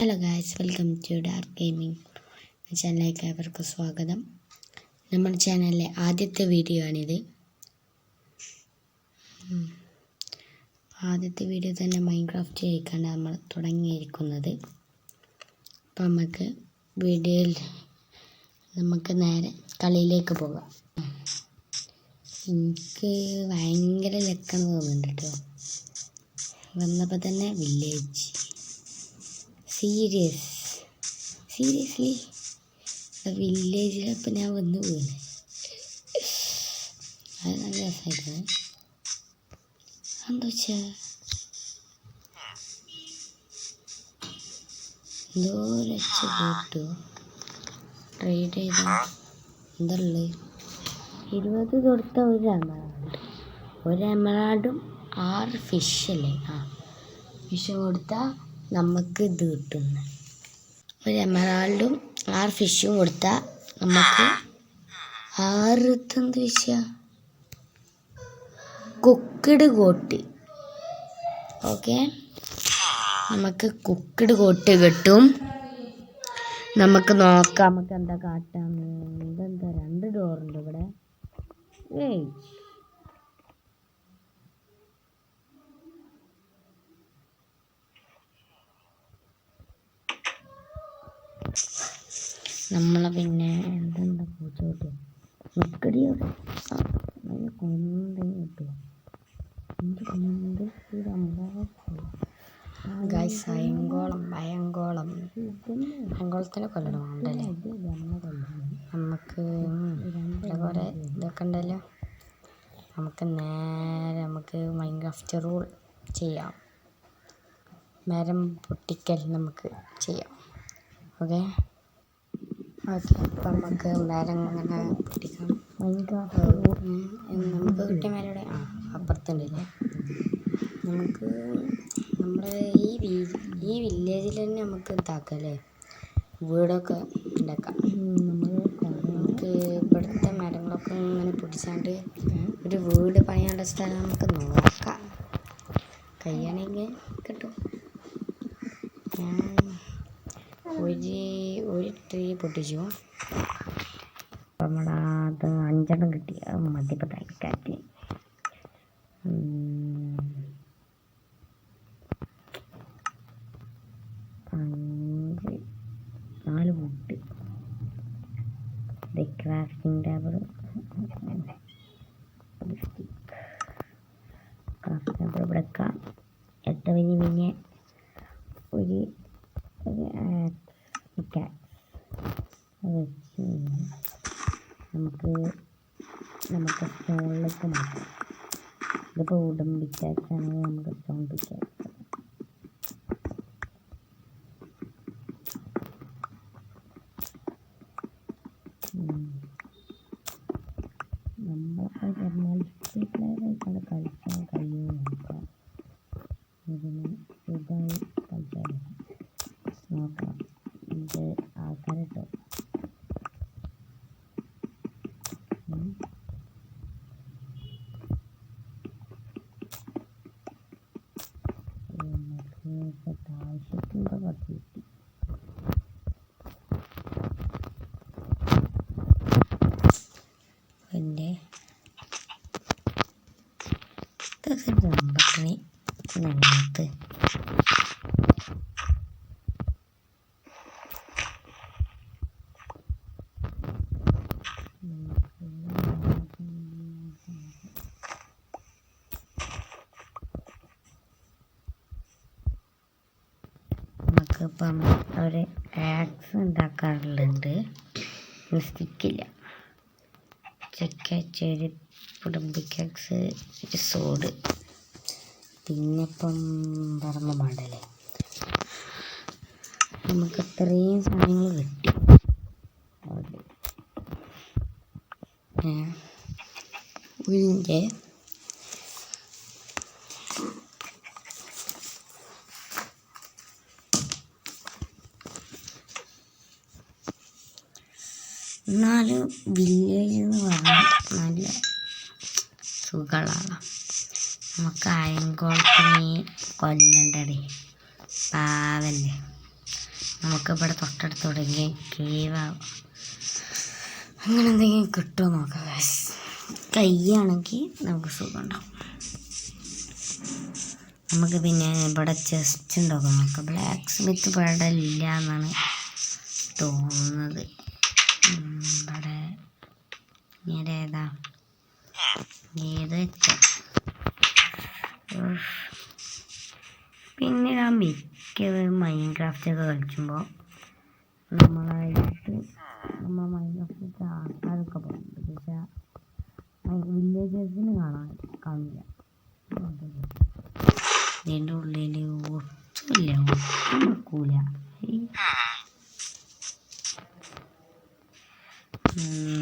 Hello guys, welcome to dark gaming ചാനലിലേക്ക് ഏവർക്കും സ്വാഗതം. നമ്മുടെ ചാനലിലെ ആദ്യത്തെ വീഡിയോ ആണിത്. ആദ്യത്തെ വീഡിയോ തന്നെ മൈൻക്രാഫ്റ്റ് ചെയ്യിക്കാണ്ട് നമ്മൾ തുടങ്ങിയിരിക്കുന്നത്. അപ്പം നമുക്ക് നേരെ കളിയിലേക്ക് പോകാം. എനിക്ക് ഭയങ്കര ലക്കെന്ന് തോന്നുന്നുണ്ട് കേട്ടോ. വന്നപ്പോൾ തന്നെ വില്ലേജ്. സീരിയസ്ലി വില്ലേജിലപ്പോൾ ഞാൻ വന്നു പോകുന്നത്. അത് നല്ല രസമായിരുന്നു. എന്താ വെച്ചാൽ എന്തോ രക്ഷ കേട്ടു. ട്രേഡ് ചെയ്ത എന്തല്ലേ 20 കൊടുത്ത ഒരു എമറാൾഡും 6 ഫിഷല്ലേ. ഫിഷ് കൊടുത്താൽ നമുക്ക് ഇത് കിട്ടുന്നു. ഒരു എമറാൾഡും 6 ഫിഷും കൊടുത്താൽ നമുക്ക് 6 എന്ത് വിഷയം കുക്കിഡ് ഗോട്ട്. ഓക്കെ, നമുക്ക് കുക്കിഡ് ഗോട്ട് കിട്ടും. നമുക്ക് നോക്കാം നമുക്ക് എന്താ കാട്ടാന്ന്. ഇതെന്താ 2 ഡോറുണ്ട് ഇവിടെ. നമ്മളെ പിന്നെ എന്താ പൂച്ചോട്ട് മുക്കടിയോ ഗൈസ്, അയങ്കോളത്തിനെ കൊല്ലണം ഉണ്ടല്ലേ. നമുക്ക് കുറേ ഇതൊക്കെ ഉണ്ടല്ലോ. നമുക്ക് നേരെ മൈൻക്രാഫ്റ്റ് റൂൾ ചെയ്യാം. മരം പൊട്ടിക്കൽ നമുക്ക് ചെയ്യാം. ഓക്കെ, അപ്പം നമുക്ക് മരം ഇങ്ങനെ പൊട്ടിക്കാം. നമുക്ക് കിട്ടിയ മരം ഇവിടെ അപ്പുറത്തുണ്ടല്ലേ. നമുക്ക് നമ്മുടെ ഈ വില്ലേജിൽ തന്നെ നമുക്ക് ഇതാക്കാം, വീടൊക്കെ ഉണ്ടാക്കാം. നമുക്ക് ഇവിടുത്തെ മരങ്ങളൊക്കെ ഇങ്ങനെ പിടിച്ചാണ്ട് ഒരു വീട് പണിയാനുള്ള സ്ഥലം നമുക്ക് നോക്കാം. കഴിയണമെങ്കിൽ കിട്ടും. ഞാൻ ഒരു ട്രീ പൊട്ടിച്ചു. നമ്മുടെ അത് 5 കിട്ടി. അത് മതി തയ്ക്കാറ്റ്. 4 വുഡ്, ക്രാഫ്റ്റിംഗ് ടേബിൾ, ഇവിടെ വെക്കാം. പിന്നെ ഒരു വെച്ച് നമുക്ക് സ്റ്റോണിലേക്ക് മാറ്റാം. ഇതിപ്പോൾ വുഡൻ പിക്കാക്സാണെങ്കിൽ നമുക്ക് സ്റ്റോൺ പിക്കാക്സ്. നമ്മളൊക്കെ മൾട്ടിപ്ലെയറായിട്ടാണ് കളിക്കാൻ കഴിയുമെന്ന് നോക്കാം. ഇതിന് ഇതായി കളിച്ചാൽ നോക്കാം. ഇത് ആൾക്കാരിട്ടോ ആവശ്യത്തിൻ്റെ കുറച്ച് കിട്ടി. പിന്നെ ജമ്പത്തിന് ഞങ്ങൾക്ക് നമുക്കിപ്പം ഒരു ആക്സ് ഉണ്ടാക്കാറുണ്ട്. സ്റ്റിക്കില്ല. ചെറി പിക്കാക്സ്, ഒരു സോഡ്, പിന്നെ ഇപ്പം പറമ്പ് മാടല്ലേ. നമുക്ക് അത്രയും സാധനങ്ങൾ കിട്ടി. ഉഴിൻ്റെ 4 വില്ലേജ് എന്ന് പറഞ്ഞാൽ നല്ല സുഖമുള്ളതാണ്. നമുക്ക് അയങ്കോളത്തിനെ കൊല്ലണ്ടേ, പാവല്ലേ. നമുക്കിവിടെ തൊട്ടടുത്ത് തുടങ്ങി കേവ് അങ്ങനെ എന്തെങ്കിലും കിട്ടുമോ നോക്കാം ഗൈസ്. കയ്യാണെങ്കിൽ നമുക്ക് സുഖം ഉണ്ടാവും. നമുക്ക് പിന്നെ ഇവിടെ ചെസ്റ്റ് ഉണ്ടാക്കാം നോക്കാം. ബ്ലാക്ക് സ്മിത്ത് ഇവിടെ ഇല്ല എന്നാണ് തോന്നുന്നത്. ഇവിടെ ഏതാ ഏത് വെച്ച പിന്നെ ഞാൻ മിക്കതും മൈൻക്രാഫ്റ്റൊക്കെ കളിക്കുമ്പോൾ നമ്മളായിട്ട് മൈൻക്രാഫ്റ്റ് ആൾക്കാരൊക്കെ പോകുന്നുണ്ട്. പക്ഷേ വില്ലേജേഴ്സിന് കാണില്ല. ഇതിൻ്റെ ഉള്ളിൽ ഒട്ടുമില്ല, ഒട്ടും നിൽക്കൂല.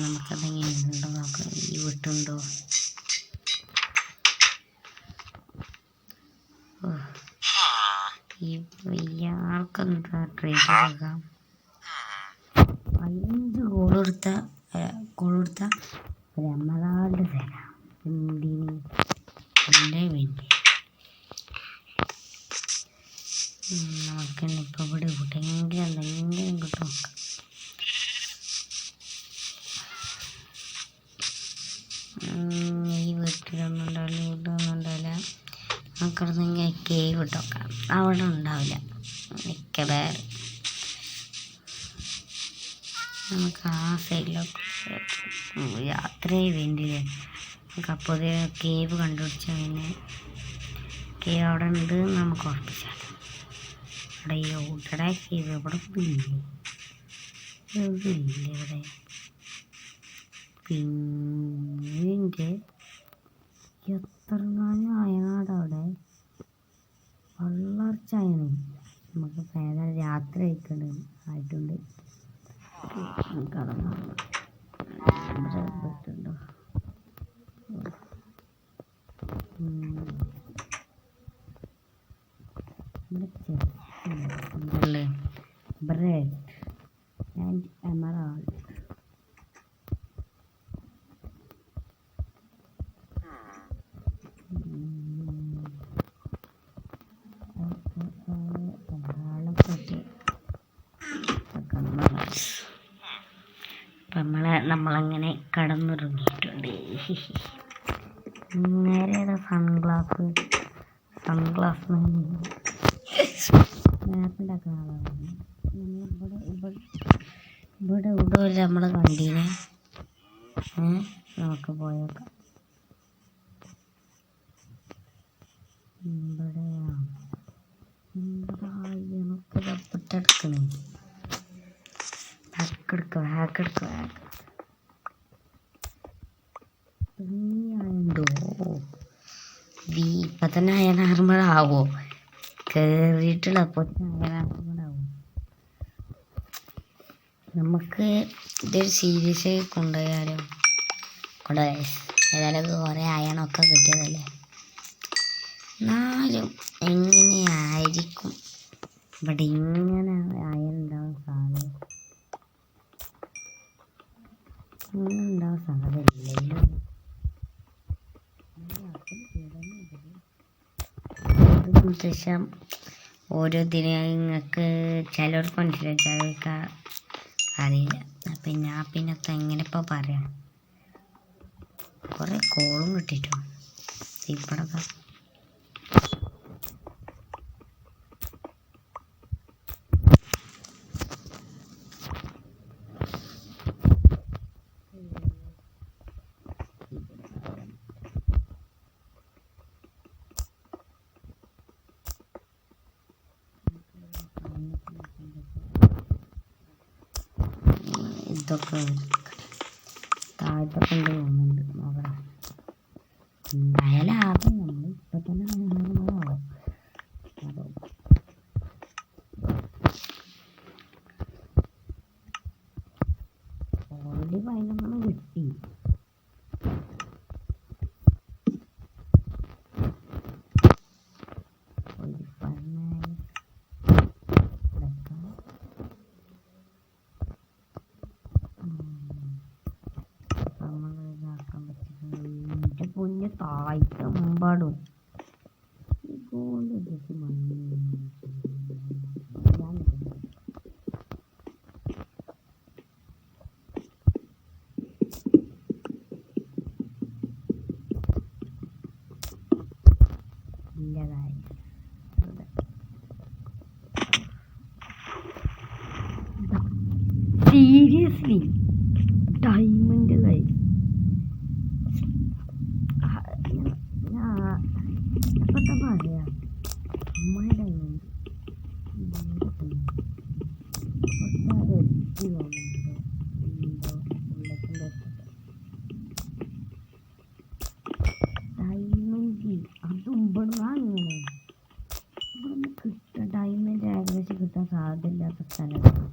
നമുക്കതെങ്ങനെ ഉണ്ടോ നോക്കാം. ഈ വിട്ടുണ്ടോ? ഇയാൾക്കെന്താ ട്രേഡ് കൊടുക്കാം. 5 ഗോൾ കൊടുത്ത ഒരു എമറാൾഡ് തരാം. എന്തിന്? എൻ്റെ വേണ്ടി. നമുക്കെന്നെ ഇപ്പോൾ ഇവിടെ എവിടെയെങ്കിലും എന്തെങ്കിലും കിട്ടും നോക്കാം. ഈ വീട്ടിലൊന്നും ഉണ്ടാവില്ല. നമുക്കിവിടുന്ന് കേവ് ഇട്ടോക്കാം. അവിടെ ഉണ്ടാവില്ല മിക്കവാറും. നമുക്ക് ആ സൈഡിലൊക്കെ യാത്ര വേണ്ടിയില്ലേ. നമുക്ക് അപ്പോൾ കേവ് കണ്ടുപിടിച്ച പിന്നെ കേവ് അവിടെ ഉണ്ട് നമുക്ക് ഉറപ്പിച്ചാൽ. അവിടെ ഇവിടെ കേവ് ഇവിടെ ഇല്ലേ ഇവിടെ. പിന്നെ എത്ര കാലം അയാളുടെ അവിടെ വളർച്ചയാണ്. നമുക്ക് പേരെ രാത്രി ആയിട്ടുണ്ട്. കടന്നു ബ്രെഡ് ആൻഡ് എമറാൾഡ്. നമ്മളങ്ങനെ കടന്നുറങ്ങിയിട്ടുണ്ട്. നേരെ സൺഗ്ലാസ് മാപ്പിണ്ടാക്കുന്ന ആളാണ്. ഇവിടെ നമ്മളെ കണ്ടീനെ. നമുക്ക് പോയേക്കാം. ഇവിടെ പെട്ടെടുക്കണേ. ഹാക്കെടുക്ക ഉണ്ടോ? ഇപ്പം തന്നെ അയനാറുമ്പോഴാവോ കയറിയിട്ടുള്ള അപ്പോൾ അയനാറുമ്പോഴാവോ? നമുക്ക് ഇതൊരു സീരീസ് കൊണ്ടുപോയാലോ? ഏതായാലും കുറേ അയണൊക്കെ കിട്ടിയതല്ലേ. എന്നാലും എങ്ങനെയായിരിക്കും ഇവിടെ ഇങ്ങനെ അയനുണ്ടാവാൻ സാധ്യത? ഇങ്ങനെ ഉണ്ടാവാൻ സാധ്യതയില്ലല്ലോ. ശേഷം ഓരോ നിങ്ങൾക്ക് ചിലർക്ക് മനസ്സിലായി, ചിലർക്ക് അറിയില്ല. അപ്പം ഞാൻ പിന്നെ എങ്ങനെ ഇപ്പോൾ പറയാം. കുറേ കോളും കിട്ടിയിട്ടു ഇവിടെ ഇതൊക്കെ താഴത്തൊക്കെ ഉണ്ട് തോന്നുന്നുണ്ട്. നോക്കണം. എന്തായാലും നമ്മൾ ഇപ്പം തന്നെ ആവും. അതോ ഓൾറെഡി 11 കിട്ടി. പൊന്ന് താഴ്ത്തമ്പാടും സീരിയസ്ലി ഡയമണ്ട് ഗൈസ്. ഇപ്പത്തെ പറയാ അമ്മ ഡയമണ്ട് ഡയമണ്ട് അതും ഇവിടെ അങ്ങനെ ഇവിടുന്ന് കിട്ടുക ഡയമണ്ട് ഏകദേശം കിട്ടാൻ സാധ്യതയില്ലാത്ത സ്ഥലമാണ്.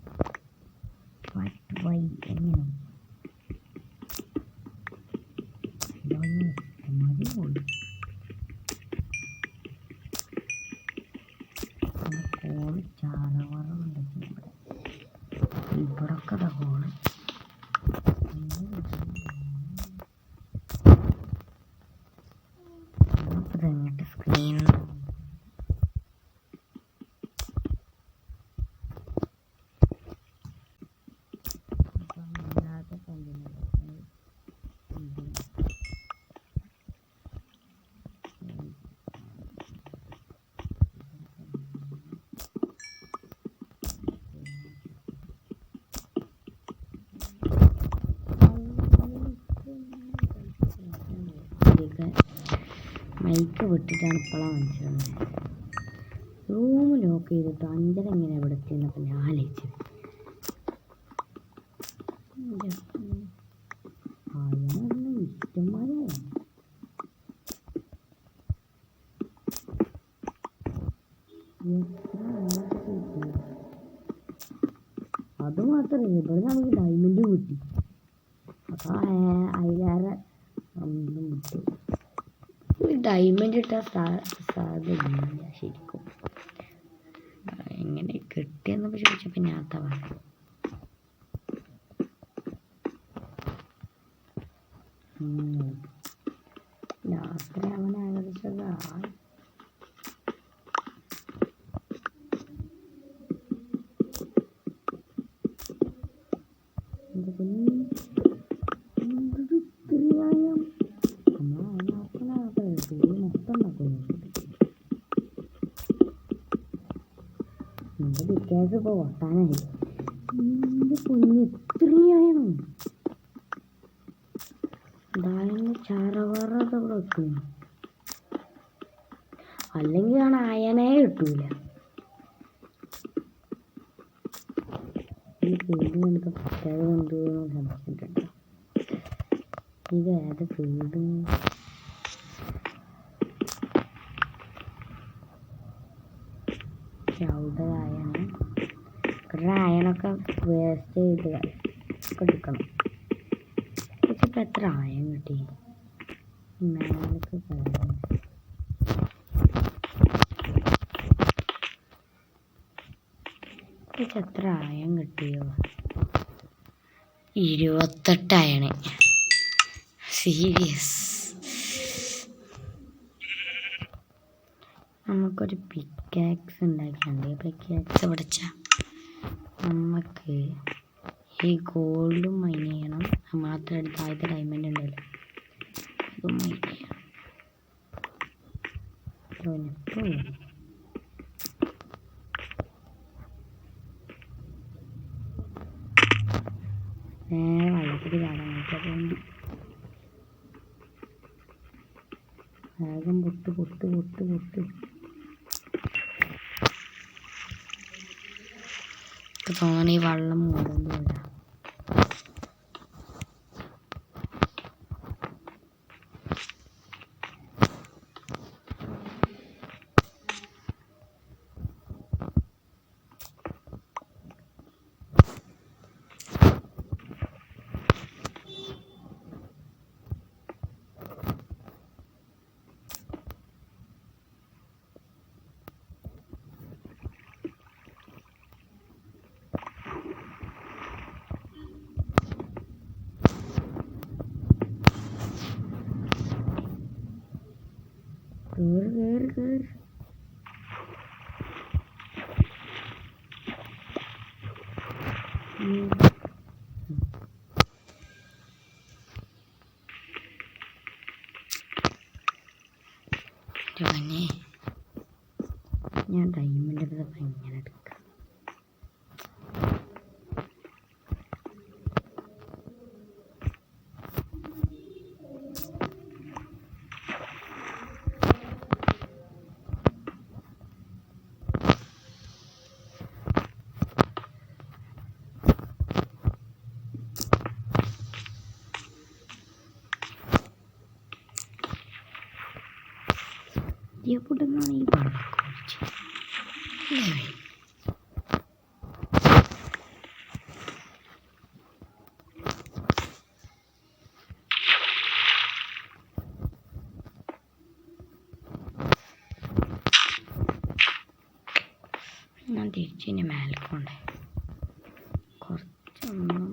വൈ എങ്ങനെ മതി പോയി കോള് ചാലവറുണ്ട് ഇവിടൊക്കെ കോള് ഇതെങ്ങോട്ട് സ്ക്രീൻ മൈക്ക് വിട്ടിട്ടാണ് ഇപ്പോഴാണ് മനസ്സിലാവുന്നത്. റൂം ലോക്ക് ചെയ്തിട്ട് 5:30 എങ്ങനെ എവിടെ എത്തിയെന്നപ്പോൾ ഞാൻ ആലോചിച്ചത്. ഇഷ്ടംമാരെ അത് മാത്രമല്ല ഇവിടെ നമുക്ക് ഡയമണ്ട് കിട്ടി. അപ്പോൾ അതിലേറെ ഒന്നും കിട്ടും. ഡയമണ്ട് ഇട്ടാൽ സാധ്യതയില്ല ശരിക്കും. എങ്ങനെ കിട്ടിയെന്നൊക്കെ ചോദിച്ചപ്പോൾ ഞാൻ പറഞ്ഞു. രാത്രി അവൻ ഏകദേശം വിക്കാസ് ഇപ്പോൾ ഓട്ടാനായി. എൻ്റെ കുഞ്ഞ് എത്രയാണ് ഡയമണ്ട് ചാറവാറൊക്കെ വെക്കുന്നു. അല്ലെങ്കിൽ ആണ് അയനേ കിട്ടൂല. ഈ ഫീൽഡ് നമുക്ക് പ്രത്യേകത കൊണ്ടുപോകുന്ന സംശയിച്ചിട്ടുണ്ട്. ഇത് ഏത് ഫീൽഡ് ചവിടതായാണ് കുറേ അയണൊക്കെ വേസ്റ്റ് ചെയ്ത് എടുക്കണം. ഇപ്പം എത്ര ആയം കിട്ടി മേലേക്ക് കയറാൻ. എത്ര ആയം കിട്ടിയോ? 28 ആയണ്. സീരിയസ്. നമുക്കൊരു പിക്കാക്സ് ഉണ്ടാക്കിയുണ്ട്. പിക്കാക്സ് പഠിച്ചാൽ നമുക്ക് ഈ ഗോൾഡും മൈൻ ചെയ്യണം. മാത്രം എടുത്ത് ആദ്യത്തെ ഡയമണ്ട് ഉണ്ടല്ലോ അതും മൈൻ ചെയ്യണം. നേരെ വെള്ളത്തിൽ ചാടാൻ വേണ്ടി വേഗം പൊട്ട് തോന്നണ ഈ വെള്ളം മൂടുന്നില്ല. കേറ് ഞാൻ ഡയമണ്ട് എടുത്തപ്പോൾ ഇങ്ങനെ എടുക്കാം. എവിടുന്നാണ് ഈ വെള്ളം കുടിച്ച് ഞാൻ തിരിച്ചിന് മേൽക്കൊണ്ടേ കുറച്ചൊന്നും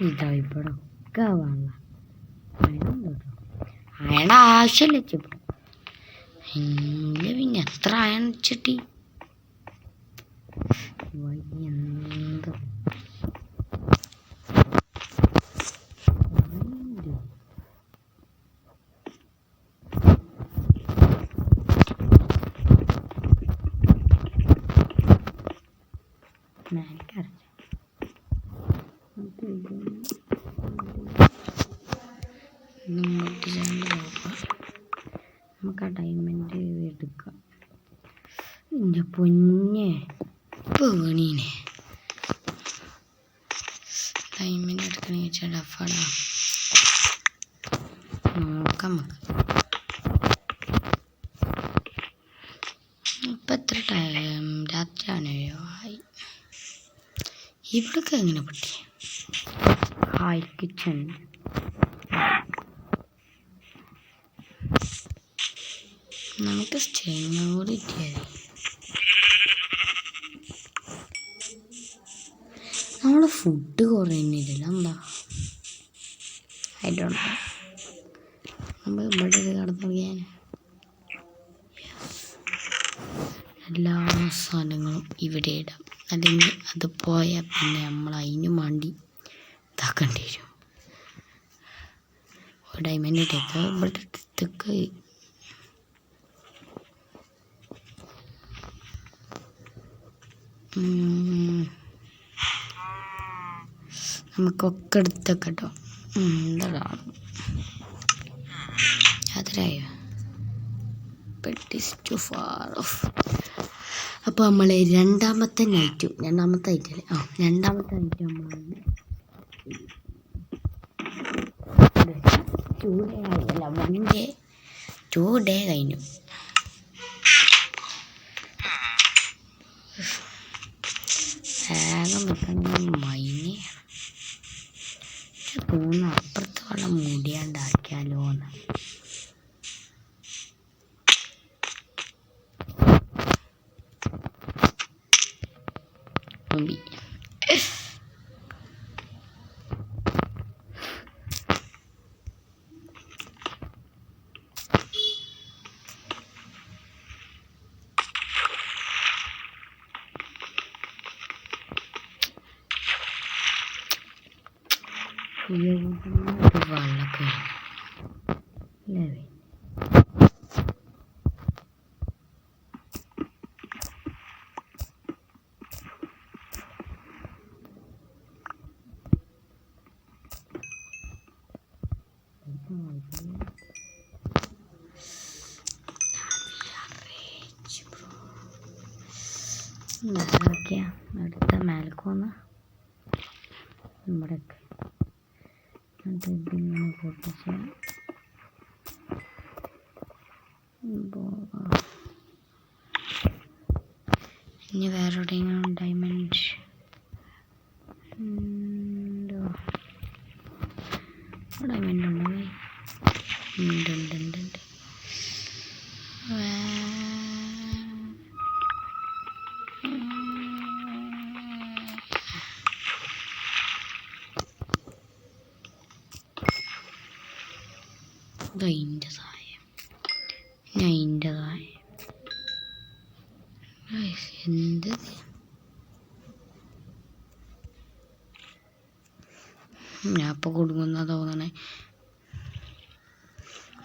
ഇതാ ഇവിടെ ഒക്കെ വെള്ളം അയണ ആവശ്യമില്ല ചിപ്പ പിന്നെ എത്ര അയൺ വെച്ചിട്ട് എന്ത് നമുക്ക് ആ ഡയമണ്ട് എടുക്കാം. എൻ്റെ പൊന്നെ പേണീനെ ഡയമണ്ട് എടുക്കണ വെച്ചാൽ ഡഫാടാ. നോക്കാം നമുക്ക് ഇപ്പം എത്ര ടൈം രാത്രിയാണ് ആയി. ഇവിടൊക്കെ എങ്ങനെ പറ്റി ഹായ് കിച്ചൺ നമുക്ക് സ്റ്റേയും കൂടി കിട്ടിയാൽ നമ്മളെ ഫുഡ് കുറയുന്നില്ല എന്താ ഐ ഡോണ്ട് നോ. നമ്മൾ ഇവിടെ കിടന്നുറങ്ങിയാൽ എല്ലാ സാധനങ്ങളും ഇവിടെ ഇടാം. അല്ലെങ്കിൽ അത് പോയാൽ പിന്നെ നമ്മൾ അതിന് വേണ്ടി ഇതാക്കേണ്ടി വരും. ഡയമണ്ട് ഇട്ടേക്ക് ഇവിടെ ഇതൊക്കെ നമുക്കൊക്കെ എടുത്തൊക്കെ കേട്ടോ. എന്താണ് യാത്രയോ ടു ഫാർ ഓഫ്. അപ്പോൾ നമ്മൾ രണ്ടാമത്തെ ഐറ്റല്ലേ രണ്ടാമത്തെ ഐറ്റം നമ്മളാണ് 2 ഡേ ആയില്ല 1 ഡേ 2 ഡേ കഴിഞ്ഞു. വേഗം വെക്കുന്ന മൈന് തോന്നുന്നു അപ്പുറത്ത് വെള്ളം മൂടിയാണ്ടാക്കിയാലോന്ന്. വെള്ളമൊക്കെ അല്ലേ മേലൊക്കെയാ അടുത്ത മേലക്കോന്ന് ഇവിടെയൊക്കെ ഇതിങ്ങനെ പൊട്ടിച്ച് ഇനി വേറെ എവിടെയെങ്കിലും ഡയമണ്ട് ഡയമണ്ട് ഉണ്ടോ? ഉണ്ട്. അതിൻ്റെ സഹായം എന്ത് ഞാൻ ഇപ്പോൾ കൊടുക്കുന്ന തോന്നണേ.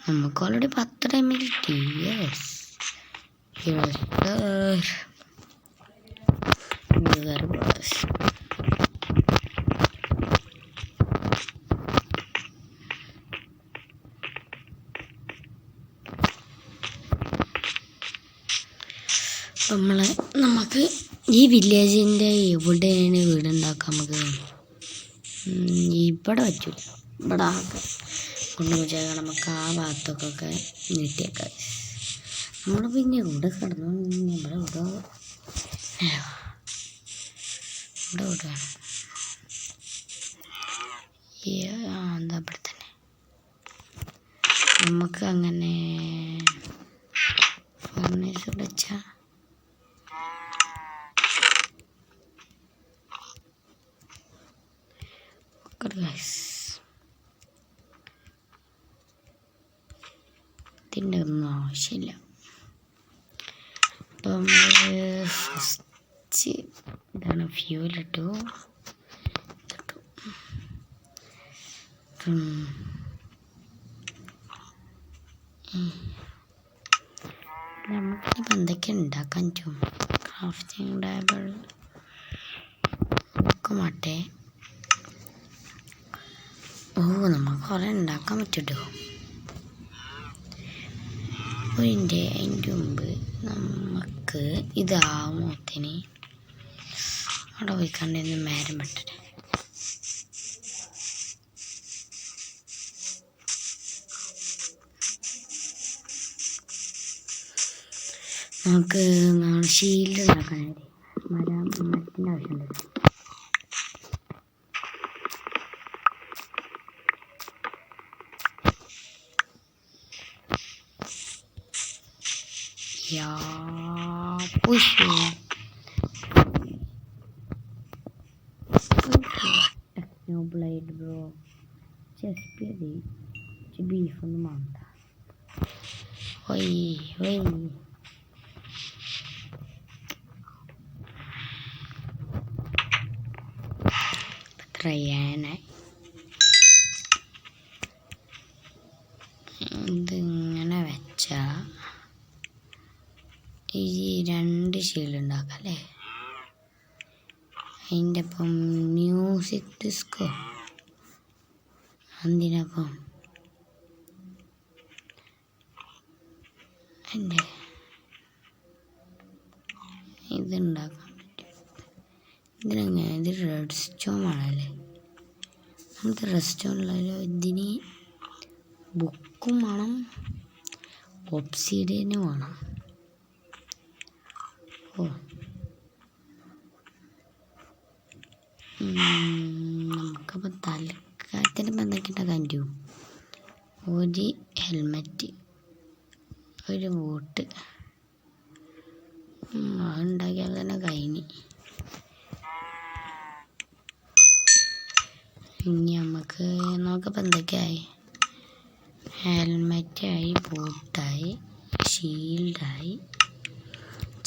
നമുക്ക് ഓൾറെഡി 10 ടൈമിൽ കിട്ടി. നമുക്ക് ഈ വില്ലേജിൻ്റെ എവിടെയാണ് വീടുണ്ടാക്കാം? നമുക്ക് ഇവിടെ പറ്റില്ല. ഇവിടെ ആകെ കൊണ്ടുപോയി നമുക്ക് ആ ഭാഗത്തൊക്കെ നീട്ടിയേക്കാം. നമ്മൾ പിന്നെ ഇവിടെ കിടന്നു ഇവിടെ ഇവിടെ വിടുകയാണ്. എന്താ ഇവിടെ തന്നെ നമുക്ക് അങ്ങനെ ഫർണിച്ചർ വെച്ചാൽ ഇതിൻ്റെ ഒന്നും ആവശ്യമില്ല. അപ്പം ഫസ്റ്റ് ഇതാണ് ഫ്യൂലിട്ടു. നമുക്കിപ്പോൾ എന്തൊക്കെ ഉണ്ടാക്കാൻ പറ്റും? ക്രാഫ്റ്റിംഗ് ടേബിൾ ഒക്കെ മാട്ടെ. നമുക്ക് കുറേ ഉണ്ടാക്കാൻ പറ്റുമോ? അതിൻ്റെ മുമ്പ് നമുക്ക് ഇതാമോത്തിന് അവിടെ പോയി കണ്ടിരുന്ന് മേരം പെട്ടത്. നമുക്ക് ഷീൽഡ് ഉണ്ടാക്കാനായിട്ട് മരത്തിൻ്റെ ആവശ്യമുണ്ട്. ബ്ലേഡ് ബ്രോ ചെസ്പി ബീഫൊന്നും വേണ്ട. ചെയ്യാനായി ഇതിങ്ങനെ വെച്ചാൽ ഈ 2 ഷീൽഡ് ഉണ്ടാക്കാം അല്ലേ? അതിൻ്റെ ഒപ്പം മ്യൂസിക് ഡിസ്കോ അതിനൊപ്പം എൻ്റെ ഇതുണ്ടാക്കാൻ പറ്റും. ഇതിനെങ്ങനെ? ഇത് റെഡ് സ്റ്റോൺ ആണല്ലേ? നമുക്ക് റെഡ് സ്റ്റോണിലല്ലോ. ഇതിന് ബുക്കും വേണം, ഒബ്സിഡിയനും വേണം. നമുക്കപ്പോൾ തൽക്കാലത്തിന് എന്തൊക്കെ ഉണ്ടാക്കാൻ പറ്റും? ഒരു ഹെൽമെറ്റ്, ഒരു ബോട്ട് അതുണ്ടാക്കിയാൽ തന്നെ കഴിഞ്ഞ്. ഇനി നമുക്കിപ്പോൾ എന്തൊക്കെയായി? ഹെൽമെറ്റായി, ബോട്ടായി, ഷീൽഡായി,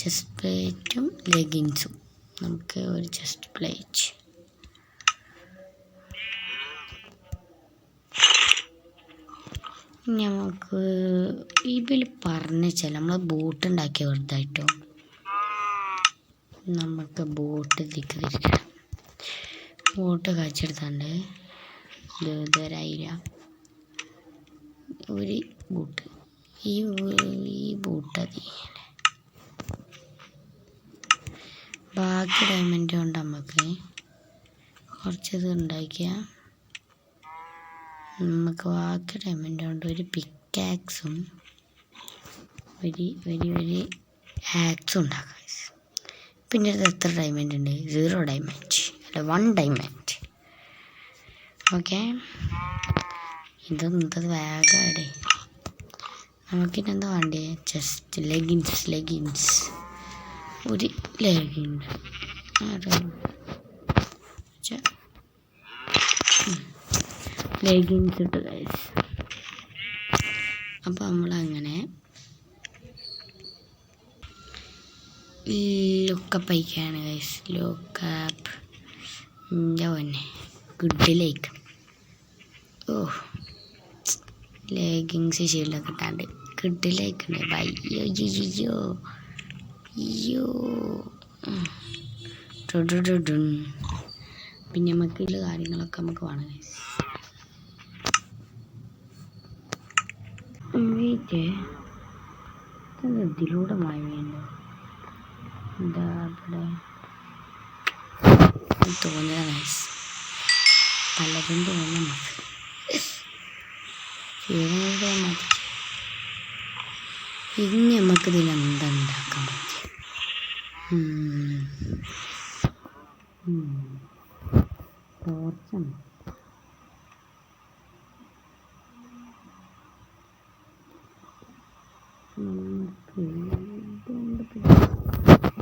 ചെസ്റ്റ് പ്ലേറ്റും ലെഗിൻസും. നമുക്ക് ഒരു ചെസ്റ്റ് പ്ലേറ്റ്. നമുക്ക് ഇതിൽ പറഞ്ഞാൽ നമ്മൾ ബോട്ട് ഉണ്ടാക്കിയ വെറുതായിട്ടോ. നമുക്ക് ബോട്ട് തിരിക്കണം. ബോട്ട് കാച്ചെടുത്താണ്ട് ഇതുവരെ ആയില്ല. ഒരു ബോട്ട് ഈ ബോട്ട് അതി ബാക്കി ഡയമണ്ട് കൊണ്ട് നമുക്ക് കുറച്ചത് ഉണ്ടാക്കിയാൽ നമുക്ക് ബാക്കി ഡയമണ്ട് കൊണ്ട് ഒരു പിക്കാക്സും ഒരു ആക്സും ഉണ്ടാക്കാം. പിന്നെ ഇത് എത്ര ഡയമണ്ട് ഉണ്ട്? 0 ഡയമണ്ട് അല്ല 1 ഡയമണ്ട്. ഓക്കെ, ഇതൊന്നത് വേഗമാടേ. നമുക്കിനെന്താ വേണ്ടേ? ജസ്റ്റ് ലെഗിൻസ് ഒരു ലെഗിൻസ് ഇട്ട് ഗൈസ്. അപ്പോൾ നമ്മളങ്ങനെ ലുക്കപ്പ് അയക്കാണ് ഗൈസ്. ലുക്കപ്പ് പിന്നെ ഗുഡ് ലൈക്ക്. ഓ ലെഗിങ്സ് ഷീൽഡൊക്കെ ഇട്ടാണ്ട് ഗുഡ് ലൈക്ക് ഉണ്ട്. അയ്യോ യോ യോ പിന്നെ നമുക്ക് ഇതിൽ കാര്യങ്ങളൊക്കെ നമുക്ക് വേണം ഗൈസ്. ഇതിലൂടെ മഴ പെയ്യുന്നു. എന്താ ഇവിടെ തോന്നുക ഗൈസ്, പലതും തോന്നുന്നു നമുക്ക്. ഇനി നമുക്കിതിൽ എന്താ ഉണ്ടാക്കാൻ പറ്റും? ടോർച്ചാണ്.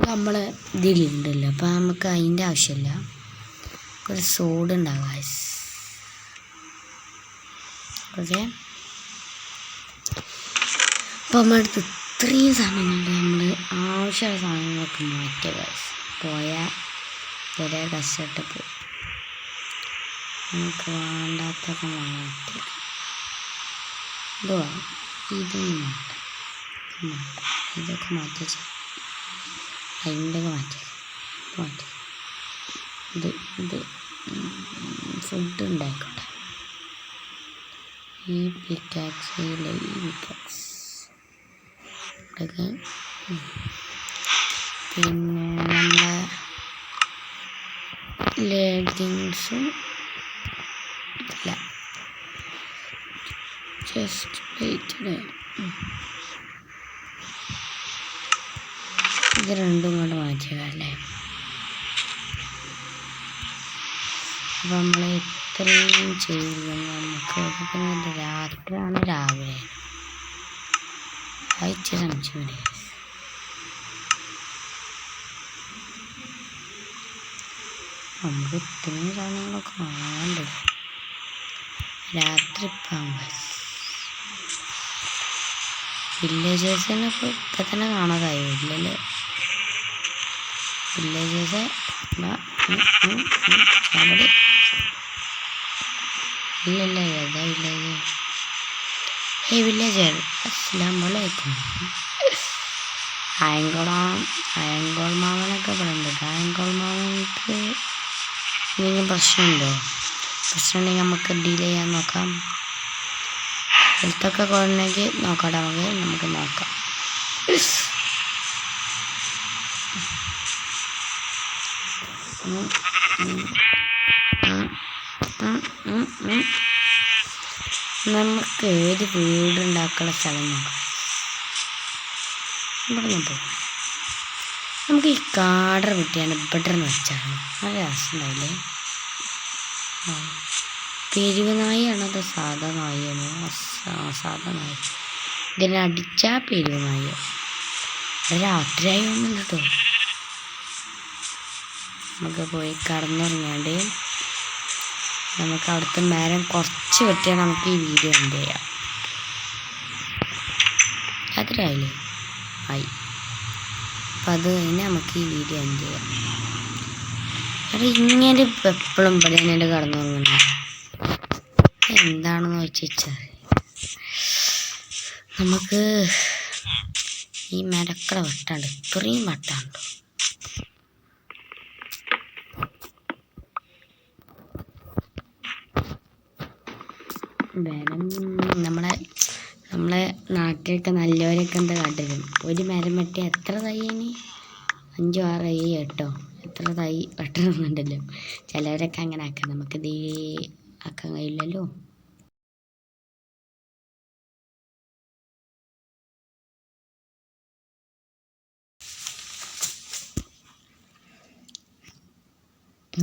നമ്മൾ ഇതിലുണ്ടല്ലോ, അപ്പം നമുക്ക് അതിൻ്റെ ആവശ്യമില്ല. ഒരു സോഡ് ഉണ്ടാവുക. ഓക്കെ, അപ്പോൾ നമ്മുടെ അടുത്ത് ഇത്രയും സാധനങ്ങളുണ്ട്. നമ്മൾ ആവശ്യമുള്ള സാധനങ്ങളൊക്കെ മാറ്റുക. പോയാൽ വരെ കഷ്ടപ്പെട്ട് പോകും. നമുക്ക് വേണ്ടാത്തൊക്കെ മാറ്റി ഇതുവാ, ഇതൊന്നും വേണ്ട, ഇതൊക്കെ മാറ്റി വെച്ചാൽ അതിൻ്റെയൊക്കെ മാറ്റി ഇത് ഫുഡ് ഉണ്ടായിക്കോട്ടെ. ഈ പിക്കാക്സ് ഇതൊക്കെ പിന്നെ നമ്മളെ ലെഗിങ്സും അല്ല, ജസ്റ്റ് വെയിറ്റ്. ഇത് രണ്ടും കൊണ്ട് മാറ്റിയതല്ലേ. അപ്പം നമ്മൾ ഇത്രയും ചെയ്യുമ്പോൾ നമുക്ക് പിന്നെ രാത്രിയാണ് രാവിലെ അയച്ച് സംശയം. നമുക്ക് ഇത്രയും സാധനങ്ങളൊക്കെ വാങ്ങണ്ടേ രാത്രി ഇപ്പം. വില്ലേജേഴ്സിനെ ഇപ്പം തന്നെ കാണാതായോ? ഇല്ലല്ലേ, വില്ലേജേഴ്സ് ഇല്ലല്ല, ഏതാ വില്ലേജ്? വില്ലേജർ അസ്സലാമലൈക്കും. അയങ്കോൾ മാമനൊക്കെ ഇവിടെ ഉണ്ട്. അയങ്കോൾ മാമനക്ക് എന്തെങ്കിലും പ്രശ്നമുണ്ടോ? പ്രശ്നമുണ്ടെങ്കിൽ നമുക്ക് ഡീൽ ചെയ്യാൻ നോക്കാം. ഹെൽത്തൊക്കെ കുറഞ്ഞെങ്കിൽ നോക്കട്ടെ, നമുക്ക് നോക്കാം. നമുക്ക് ഒരു വീടുണ്ടാക്കാനുള്ള സ്ഥലം നോക്കാം. ഇവിടെ നിന്ന് പോകും. നമുക്ക് ഈ കാടർ കുട്ടിയാണ് ഇവിടെ നിന്ന് വെച്ചാണ് നല്ല രസമുണ്ടാവില്ലേ? പെരുവ് നായയാണോ അതോ സാധാ നായയാണോ? സാധാ നായ. ഇതിനെ അടിച്ചാൽ പെരുവ് നായ. രാത്രിയായി ഒന്നും കേട്ടോ. നമുക്ക് പോയി കടന്നുറങ്ങാണ്ട് നമുക്ക് അവിടുത്തെ മരം കുറച്ച് വെട്ടിയാൽ നമുക്ക് ഈ വീഡിയോ എന്ത് ചെയ്യാം. രാത്രിയായില്ലേ? ആയി. അപ്പം അത് കഴിഞ്ഞ് നമുക്ക് ഈ വീഡിയോ എന്ത് ചെയ്യാം. അവിടെ ഇങ്ങനെ എപ്പോഴും ഇവിടെ തന്നെ കടന്നുറങ്ങുന്നത് എന്താണെന്ന് വെച്ചാൽ നമുക്ക് ഈ മരക്കട വെട്ടാണ്ട് ഇത്രയും വെട്ടാണ്ടോ. മരം നമ്മളെ നാട്ടിലൊക്കെ നല്ലവരൊക്കെ എന്താ കാട്ടിലും ഒരു മരം വെട്ടി എത്ര തൈയാണ്? 5, 6, 7, 8 എത്ര തൈ വെട്ടണമെന്നുണ്ടല്ലോ. ചിലവരൊക്കെ അങ്ങനെ ആക്കാം. നമുക്കിത് ആക്കാൻ കഴിയില്ലല്ലോ.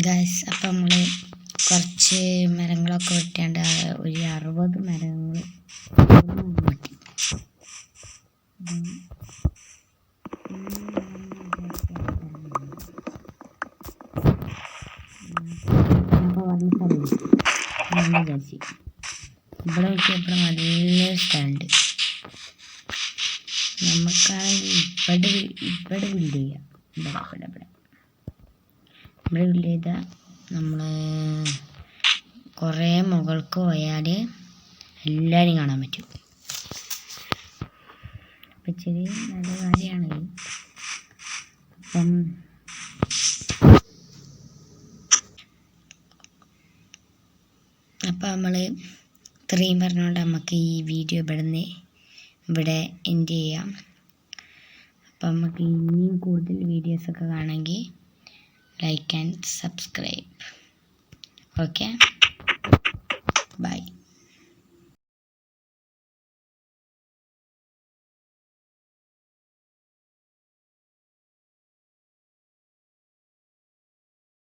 ഗൈസ്, അപ്പം നമ്മൾ കുറച്ച് മരങ്ങളൊക്കെ വെട്ടിയാണ്ട് ഒരു 60 മരങ്ങൾ വെട്ടി. ഇവിടെ വെച്ചപ്പോൾ നല്ല സ്ഥലമുണ്ട്. നമുക്കാണെങ്കിൽ ഇവിടെ ബിൽഡ് ചെയ്യാം. നമ്മുടെ വീട്ടിലേത് നമ്മൾ കുറേ മുകൾക്ക് പോയാൽ എല്ലാവരും കാണാൻ പറ്റും. അപ്പം ഇച്ചിരി നല്ല കാര്യമാണ്. അപ്പം നമ്മൾ ഇത്രയും പറഞ്ഞുകൊണ്ട് നമുക്ക് ഈ വീഡിയോ ഇവിടെ എൻഡ് ചെയ്യാം. അപ്പം നമുക്ക് ഇനിയും കൂടുതൽ വീഡിയോസൊക്കെ കാണണമെങ്കിൽ like and subscribe. Okay, by.